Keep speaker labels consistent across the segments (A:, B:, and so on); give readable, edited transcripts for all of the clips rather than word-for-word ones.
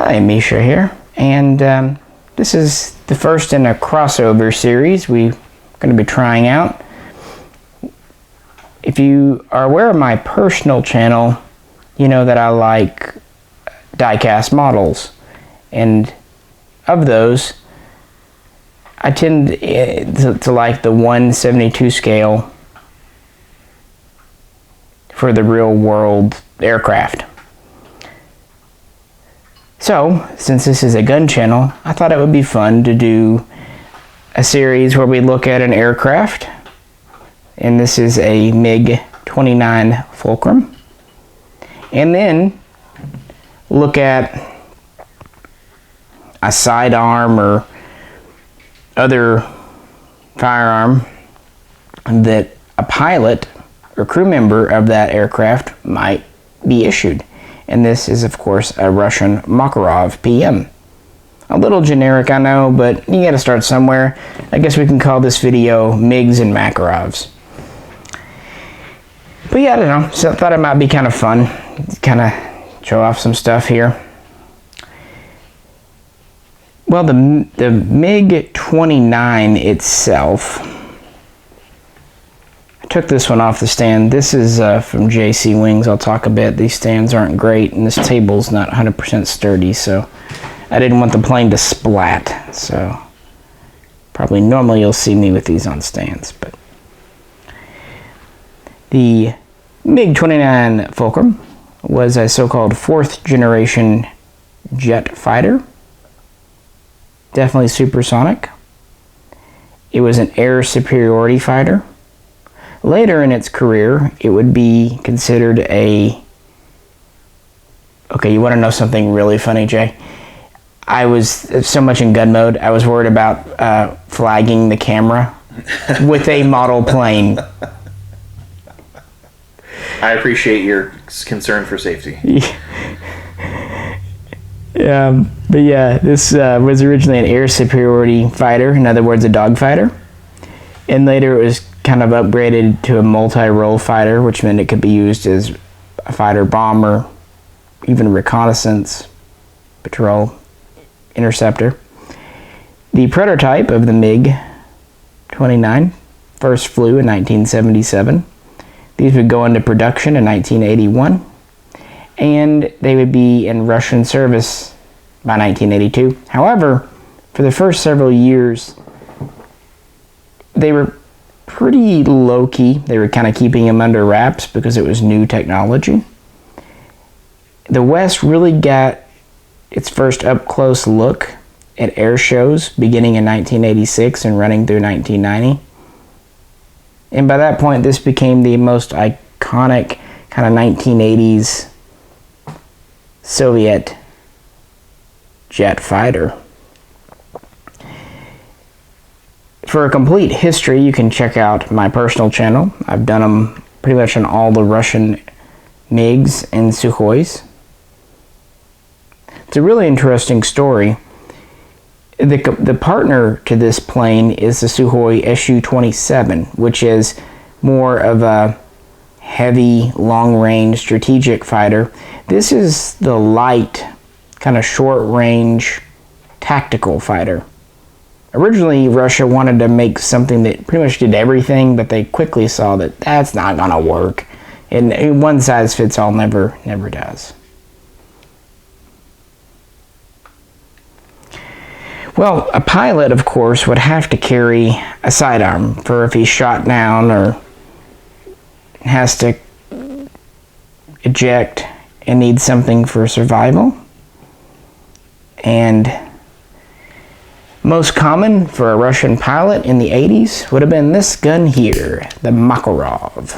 A: Hi, Misha here, and this is the first in a crossover series we're going to be trying out. If you are aware of my personal channel, you know that I like die-cast models, and of those, I tend to like the 1/72 scale for the real-world aircraft. So, since this is a gun channel, I thought it would be fun to do a series where we look at an aircraft, and this is a MiG-29 Fulcrum, and then look at a sidearm or other firearm that a pilot or crew member of that aircraft might be issued. And this is, of course, a Russian Makarov PM. A little generic, I know, but you gotta start somewhere. I guess we can call this video MiGs and Makarovs. But yeah, I don't know, so I thought it might be kind of fun, kind of show off some stuff here. Well, the MiG-29 itself, I took this one off the stand. This is from JC Wings. I'll talk a bit. These stands aren't great, and this table's not 100% sturdy, so I didn't want the plane to splat. So probably normally you'll see me with these on stands, but the MiG-29 Fulcrum was a so-called fourth generation jet fighter. Definitely supersonic. It was an air superiority fighter. Later in its career, it would be considered a... Okay, you want to know something really funny, Jay? I was so much in gun mode, I was worried about flagging the camera with a model plane.
B: I appreciate your concern for safety.
A: But yeah, this was originally an air superiority fighter, in other words, a dogfighter. And later it was kind of upgraded to a multi-role fighter, which meant it could be used as a fighter bomber, even reconnaissance, patrol, interceptor. The prototype of the MiG-29 first flew in 1977. These would go into production in 1981, and they would be in Russian service by 1982. However, for the first several years, they were pretty low-key. They were kind of keeping them under wraps because it was new technology. The West really got its first up-close look at air shows beginning in 1986 and running through 1990. And by that point, this became the most iconic kind of 1980s Soviet jet fighter. For a complete history, you can check out my personal channel. I've done them pretty much on all the Russian MiGs and Sukhois. It's a really interesting story. The partner to this plane is the Sukhoi Su-27, which is more of a heavy, long-range strategic fighter. This is the light, kind of short-range tactical fighter. Originally, Russia wanted to make something that pretty much did everything, but they quickly saw that that's not going to work. And one size fits all never does. Well, a pilot, of course, would have to carry a sidearm for if he's shot down or has to eject and needs something for survival. And most common for a Russian pilot in the 80s would have been this gun here, the Makarov.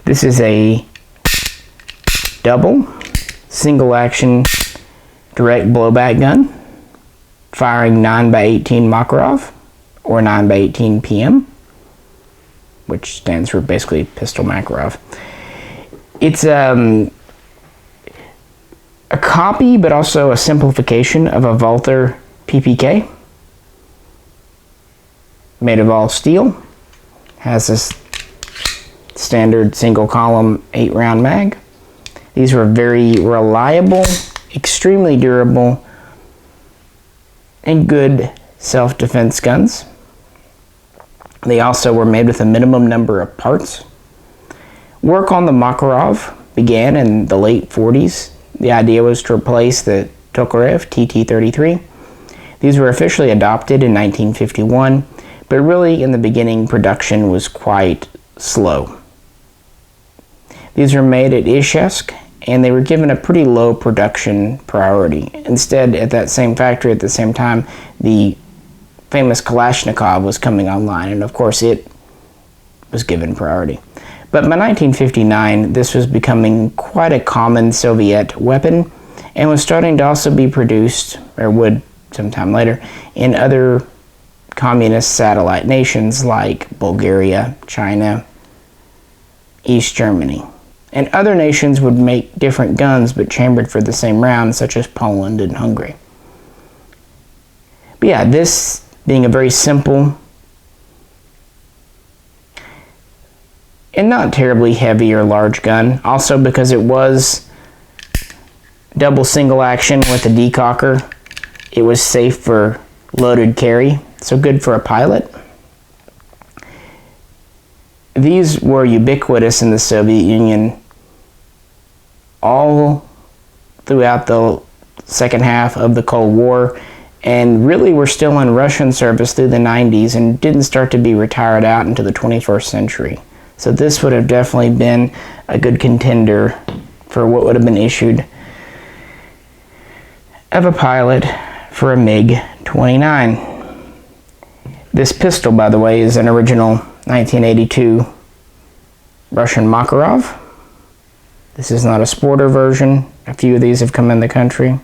A: This is a double single action direct blowback gun firing 9x18 Makarov or 9x18 PM, which stands for basically pistol Makarov. It's a copy, but also a simplification of a Walther PPK, made of all steel. Has this standard single column 8-round mag. These were very reliable, extremely durable, and good self-defense guns. They also were made with a minimum number of parts. Work on the Makarov began in the late 40s. The idea was to replace the Tokarev TT-33. These were officially adopted in 1951, but really in the beginning production was quite slow. These were made at Izhevsk, and they were given a pretty low production priority. Instead, at that same factory at the same time, the famous Kalashnikov was coming online, and of course it was given priority. But by 1959, this was becoming quite a common Soviet weapon, and was starting to also be produced, or would sometime later, in other communist satellite nations like Bulgaria, China, East Germany. And other nations would make different guns but chambered for the same round, such as Poland and Hungary. But yeah, this being a very simple and not terribly heavy or large gun, also because it was double single action with a decocker, it was safe for loaded carry, so good for a pilot. These were ubiquitous in the Soviet Union all throughout the second half of the Cold War, and really were still in Russian service through the 90s and didn't start to be retired out until the 21st century. So this would have definitely been a good contender for what would have been issued of a pilot for a MiG-29. This pistol, by the way, is an original 1982 Russian Makarov. This is not a sporter version. A few of these have come in the country.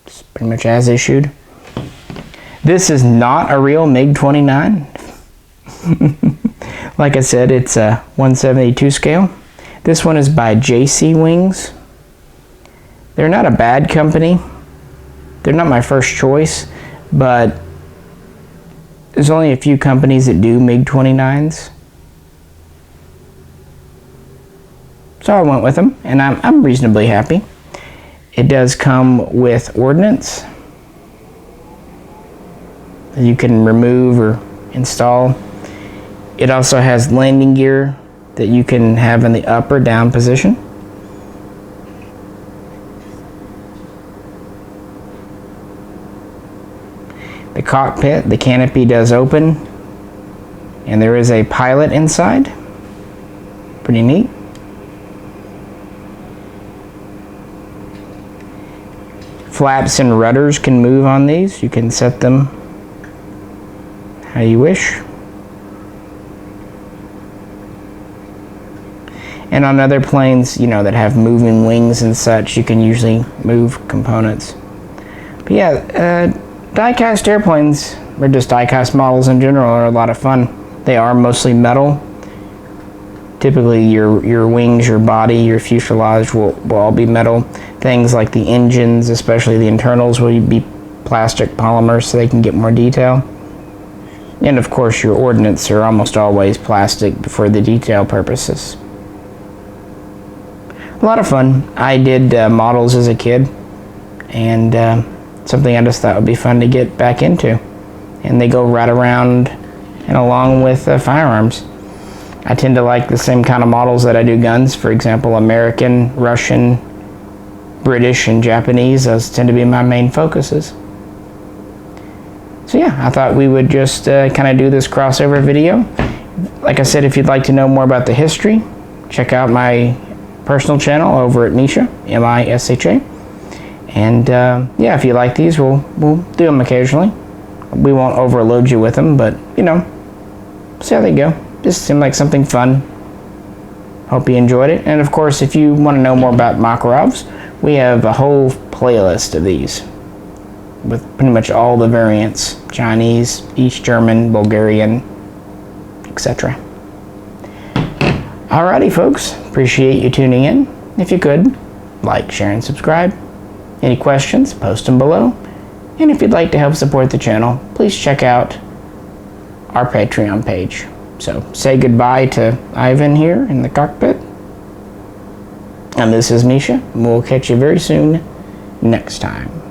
A: It's pretty much as issued. This is not a real MiG-29. Like I said, it's a 172 scale. This one is by JC Wings. They're not a bad company. They're not my first choice, but there's only a few companies that do MiG-29s. So I went with them, and I'm reasonably happy. It does come with ordnance that you can remove or install. It also has landing gear that you can have in the up or down position. The cockpit, the canopy does open, and there is a pilot inside. Pretty neat. Flaps and rudders can move on these. You can set them how you wish. And on other planes, you know, that have moving wings and such, you can usually move components. But yeah, die-cast airplanes, or just die-cast models in general, are a lot of fun. They are mostly metal. Typically your wings, your body, your fuselage will all be metal. Things like the engines, especially the internals, will be plastic polymers so they can get more detail. And of course your ordnance are almost always plastic for the detail purposes. A lot of fun. I did models as a kid, and something I just thought would be fun to get back into. And they go right around and along with firearms. I tend to like the same kind of models that I do guns. For example, American, Russian, British, and Japanese. Those tend to be my main focuses. So yeah, I thought we would just kind of do this crossover video. Like I said, if you'd like to know more about the history, check out my personal channel over at Misha, M-I-S-H-A. And yeah, if you like these, we'll do them occasionally. We won't overload you with them, but you know, see how they go. Just seemed like something fun. Hope you enjoyed it. And of course, if you want to know more about Makarovs, we have a whole playlist of these with pretty much all the variants: Chinese, East German, Bulgarian, etc. Alrighty folks, appreciate you tuning in. If you could, like, share, and subscribe. Any questions, post them below. And if you'd like to help support the channel, please check out our Patreon page. So say goodbye to Ivan here in the cockpit. And this is Misha, and we'll catch you very soon next time.